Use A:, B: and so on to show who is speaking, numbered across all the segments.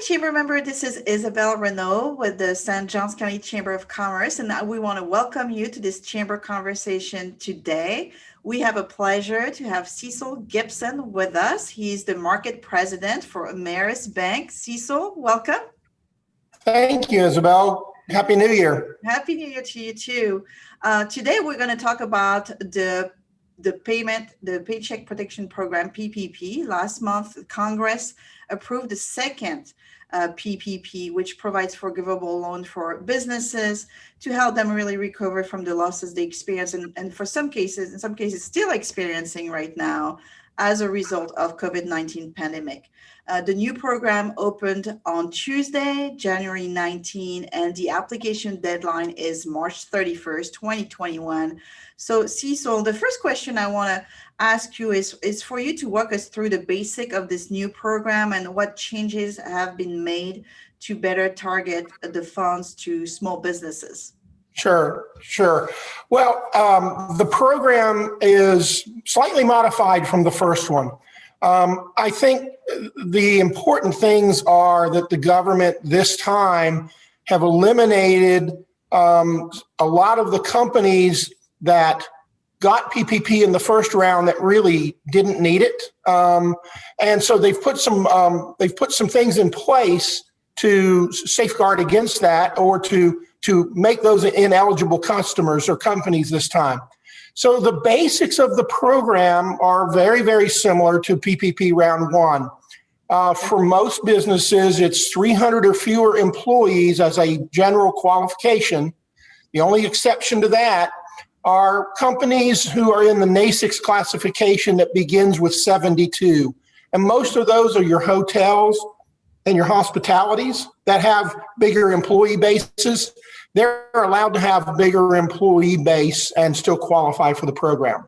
A: Chamber member. This is Isabel Renault with the St. Johns County Chamber of Commerce, and we want to welcome you to this Chamber conversation today. We have a pleasure to have Cecil Gibson with us. He's the market president for Ameris Bank. Cecil, welcome.
B: Thank you, Isabel. Happy New Year.
A: Happy New Year to you too. Today we're going to talk about the Paycheck Protection Program, PPP. Last month, Congress approved the second PPP, which provides forgivable loan for businesses to help them really recover from the losses they experience, and in some cases still experiencing right now as a result of COVID-19 pandemic. The new program opened on Tuesday, January 19, and the application deadline is March 31st, 2021. So Cecil, the first question I want to ask you is for you to walk us through the basic of this new program and what changes have been made to better target the funds to small businesses.
B: Sure. Well, the program is slightly modified from the first one. I think the important things are that the government this time have eliminated a lot of the companies that got PPP in the first round that really didn't need it, and so they've put some things in place to safeguard against that, or to make those ineligible customers or companies this time. So the basics of the program are very, very similar to PPP round one. For most businesses, it's 300 or fewer employees as a general qualification. The only exception to that are companies who are in the NAICS classification that begins with 72. And most of those are your hotels and your hospitalities that have bigger employee bases. They're allowed to have a bigger employee base and still qualify for the program.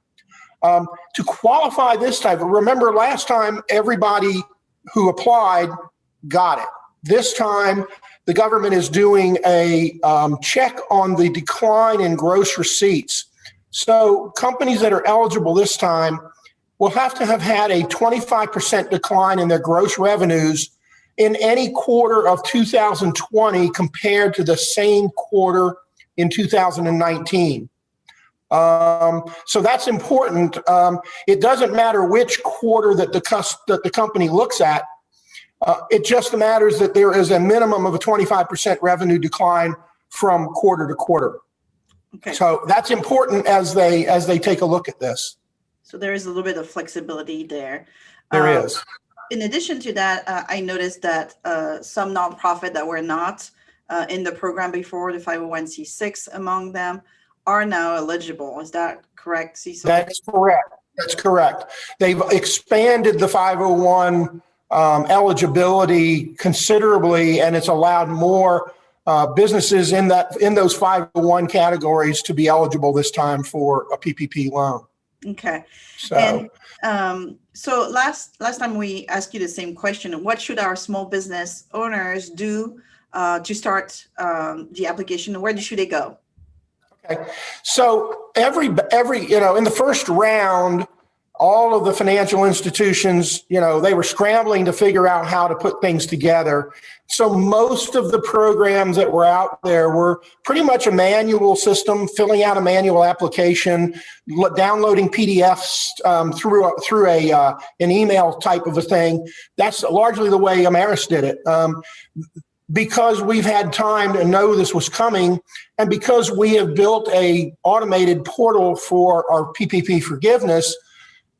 B: To qualify this time, remember last time everybody who applied got it. This time the government is doing a check on the decline in gross receipts. So companies that are eligible this time will have to have had a 25% decline in their gross revenues in any quarter of 2020 compared to the same quarter in 2019. So that's important. It doesn't matter which quarter that the company looks at. It just matters that there is a minimum of a 25% revenue decline from quarter to quarter.
A: Okay.
B: So that's important as they take a look at this.
A: So there is a little bit of flexibility there.
B: There is.
A: In addition to that, I noticed that some nonprofit that were not in the program before, the 501c6 among them, are now eligible. Is that correct, Cecil?
B: That's correct. They've expanded the 501 eligibility considerably, and it's allowed more businesses in those 501 categories to be eligible this time for a PPP loan.
A: Okay. So last time we asked you the same question. What should our small business owners do to start the application? Where should they go?
B: Okay. So every in the first round, all of the financial institutions, they were scrambling to figure out how to put things together. So most of the programs that were out there were pretty much a manual system, filling out a manual application, downloading PDFs through an email type of a thing. That's largely the way Ameris did it. Because we've had time to know this was coming, and because we have built a automated portal for our PPP forgiveness,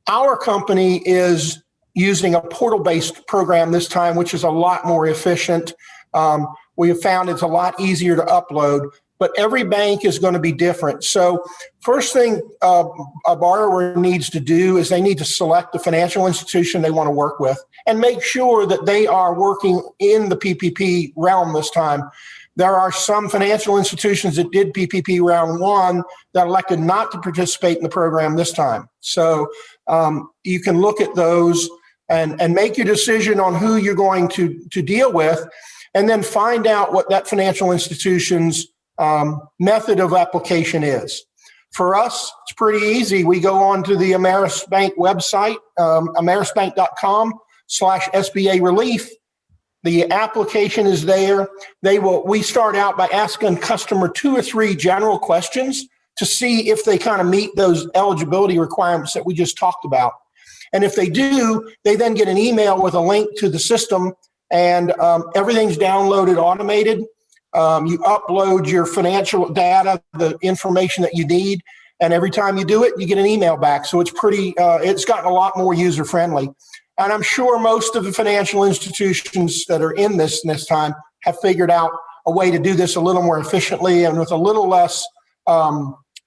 B: our company is using a portal-based program this time, which is a lot more efficient. We have found it's a lot easier to upload, but every bank is going to be different. So first thing a borrower needs to do is they need to select the financial institution they want to work with and make sure that they are working in the PPP realm this time. There are some financial institutions that did PPP round one that elected not to participate in the program this time. So you can look at those and make your decision on who you're going to deal with, and then find out what that financial institution's method of application is. For us, it's pretty easy. We go on to the Ameris Bank website, amerisbank.com/SBA relief. The application is there. We start out by asking customer 2 or 3 general questions to see if they kind of meet those eligibility requirements that we just talked about. And if they do, they then get an email with a link to the system, and everything's downloaded, automated. You upload your financial data, the information that you need, and every time you do it, you get an email back. So it's it's gotten a lot more user-friendly. And I'm sure most of the financial institutions that are in this time have figured out a way to do this a little more efficiently and with a little less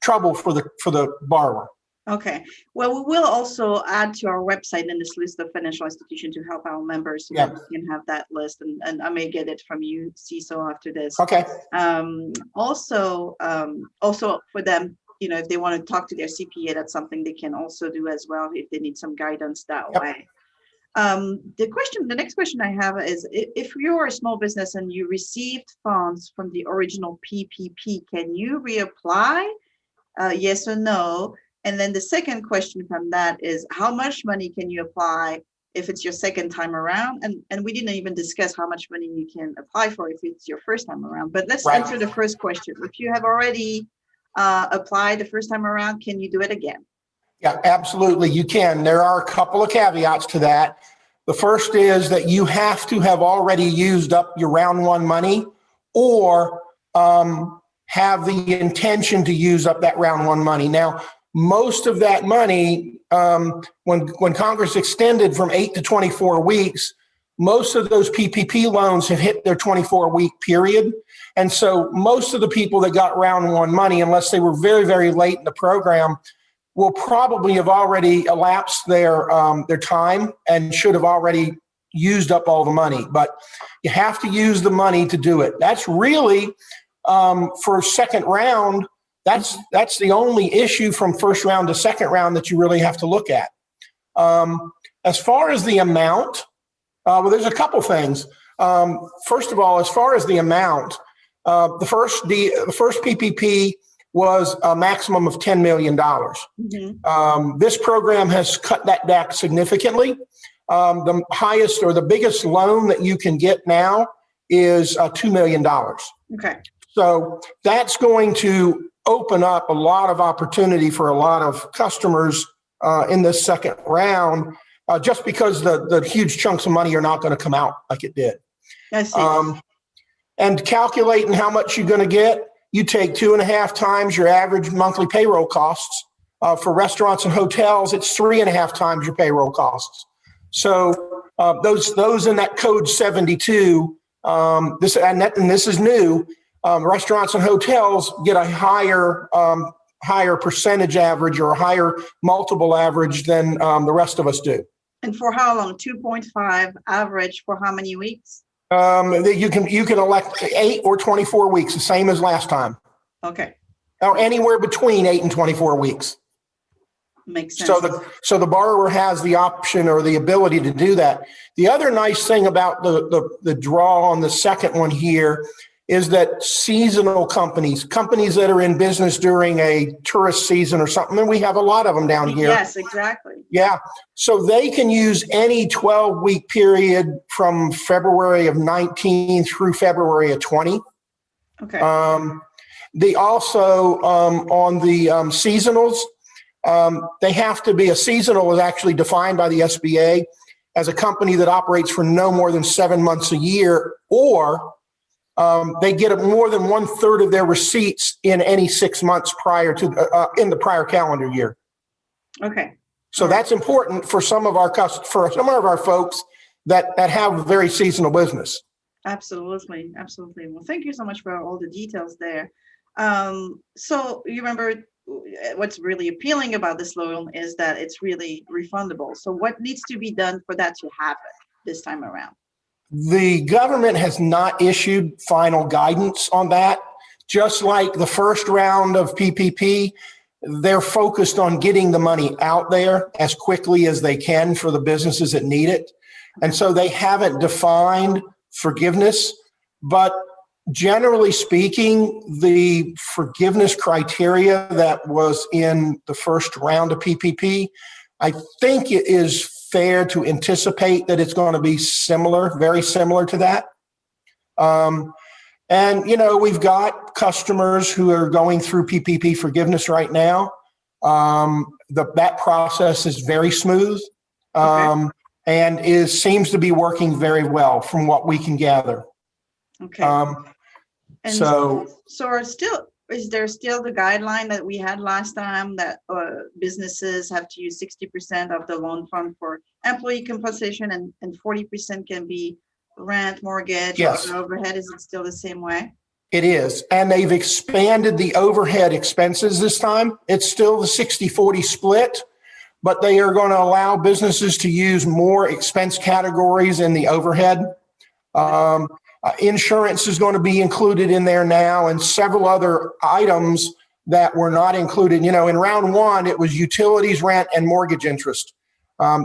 B: trouble for the borrower.
A: Okay. Well, we will also add to our website in this list of financial institutions to help our members. So that we can have that list, and I may get it from you, Cecil, after this.
B: Okay.
A: Also for them, if they want to talk to their CPA, that's something they can also do as well if they need some guidance that way. The next question I have is, if you're a small business and you received funds from the original PPP, can you reapply? Yes or no? And then the second question from that is, how much money can you apply if it's your second time around? And we didn't even discuss how much money you can apply for if it's your first time around. But let's answer the first question. If you have already applied the first time around, can you do it again?
B: Yeah, absolutely, you can. There are a couple of caveats to that. The first is that you have to have already used up your round one money, or have the intention to use up that round one money. Now, most of that money, when Congress extended from 8 to 24 weeks, most of those PPP loans have hit their 24-week period. And so most of the people that got round one money, unless they were very, very late in the program, will probably have already elapsed their time and should have already used up all the money. But you have to use the money to do it. That's really, for second round, that's the only issue from first round to second round that you really have to look at. As far as the amount, well, there's a couple things. First of all, as far as the amount, the first PPP was a maximum of $10 million. Mm-hmm. This program has cut that back significantly. The highest or the biggest loan that you can get now is $2 million.
A: Okay.
B: So that's going to open up a lot of opportunity for a lot of customers in this second round, just because the huge chunks of money are not going to come out like it did.
A: I see.
B: And calculating how much you're going to get, you take 2.5 times your average monthly payroll costs. For restaurants and hotels, it's 3.5 times your payroll costs. So those in that code 72, this is new. Restaurants and hotels get a higher percentage average or a higher multiple average than the rest of us do.
A: And for how long? 2.5 average for how many weeks?
B: You can elect 8 or 24 weeks, the same as last time.
A: Okay.
B: Or anywhere between 8 and 24 weeks.
A: Makes sense.
B: So the borrower has the option or the ability to do that. The other nice thing about the draw on the second one here is that seasonal companies that are in business during a tourist season or something, and we have a lot of them down here.
A: Yes, exactly.
B: Yeah. So they can use any 12-week period from February of 19 through February of 20.
A: Okay.
B: They also, on the seasonals, they have to be a seasonal is actually defined by the SBA as a company that operates for no more than 7 months a year, or they get more than 1/3 of their receipts in any 6 months prior to in the prior calendar year.
A: Okay.
B: So that's important for some of our folks that have very seasonal business.
A: Absolutely. Well, thank you so much for all the details there. So you remember what's really appealing about this loan is that it's really refundable. So what needs to be done for that to happen this time around?
B: The government has not issued final guidance on that. Just like the first round of PPP, they're focused on getting the money out there as quickly as they can for the businesses that need it. And so they haven't defined forgiveness, but generally speaking, the forgiveness criteria that was in the first round of PPP, I think it is fair to anticipate that it's going to be similar, very similar to that. And, we've got customers who are going through PPP forgiveness right now. That process is very smooth, and seems to be working very well from what we can gather.
A: Okay. And
B: so
A: is there still the guideline that we had last time that businesses have to use 60% of the loan fund for employee compensation and 40% can be rent, mortgage,
B: yes,
A: or overhead? Is it still the same way?
B: It is. And they've expanded the overhead expenses this time. It's still the 60-40 split, but they are going to allow businesses to use more expense categories in the overhead. Insurance is going to be included in there now, and several other items that were not included. In round one, it was utilities, rent, and mortgage interest.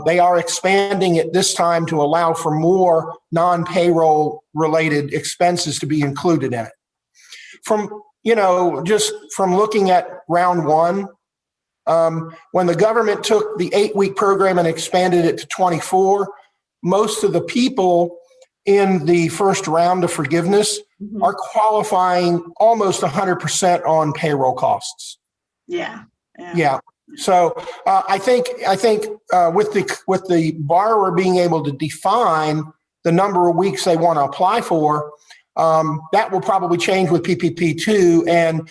B: They are expanding it this time to allow for more non-payroll related expenses to be included in it. Just from looking at round one, when the government took the 8-week program and expanded it to 24, most of the people in the first round of forgiveness are qualifying almost 100% on payroll costs.
A: Yeah.
B: So I think with the borrower being able to define the number of weeks they want to apply for, that will probably change with PPP too, and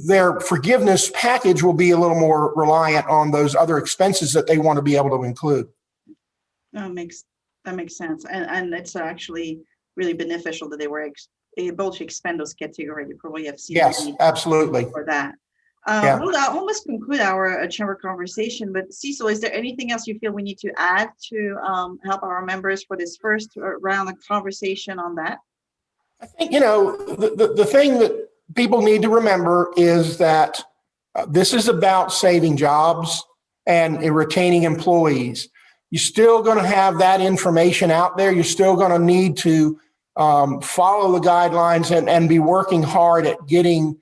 B: their forgiveness package will be a little more reliant on those other expenses that they want to be able to include.
A: That makes sense, and it's actually really beneficial that they were able to expand those categories. You probably have seen.
B: Yes, absolutely.
A: For that. We'll almost conclude our chamber conversation, but Cecil, is there anything else you feel we need to add to help our members for this first round of conversation on that?
B: I think, the thing that people need to remember is that this is about saving jobs and retaining employees. You're still going to have that information out there. You're still going to need to follow the guidelines and be working hard at getting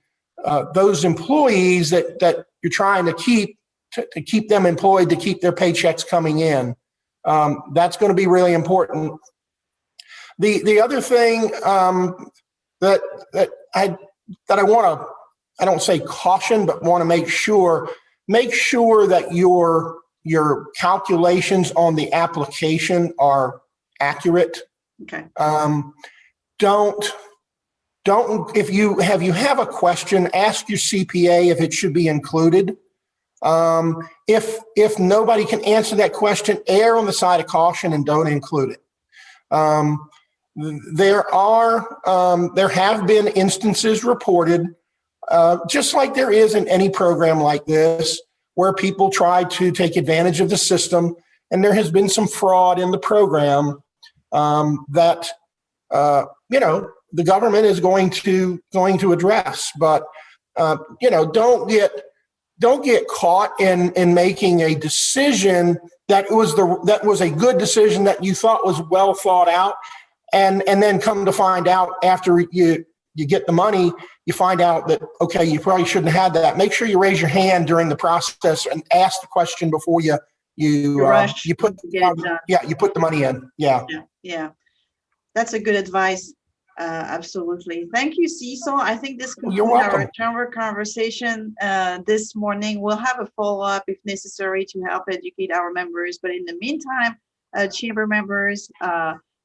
B: those employees that you're trying to keep them employed, to keep their paychecks coming in. That's going to be really important. The other thing that I want to, I don't say caution, but want to make sure that your calculations on the application are accurate.
A: Okay.
B: Don't if you have a question, ask your CPA if it should be included. If nobody can answer that question, err on the side of caution and don't include it. There have been instances reported, just like there is in any program like this, where people try to take advantage of the system, and there has been some fraud in the program that the government is going to address. But don't get caught in making a decision that was a good decision that you thought was well thought out, and then come to find out after you get the money, you find out that, okay, you probably shouldn't have had that. Make sure you raise your hand during the process and ask the question before you put the money in.
A: Yeah. That's a good advice. Absolutely. Thank you, Cecil. I think this concludes our chamber conversation this morning. We'll have a follow-up if necessary to help educate our members. But in the meantime, chamber members,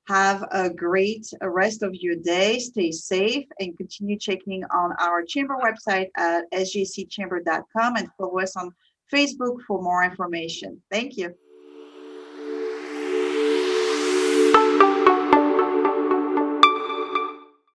A: have a great rest of your day. Stay safe and continue checking on our chamber website at sjcchamber.com and follow us on Facebook for more information. Thank you.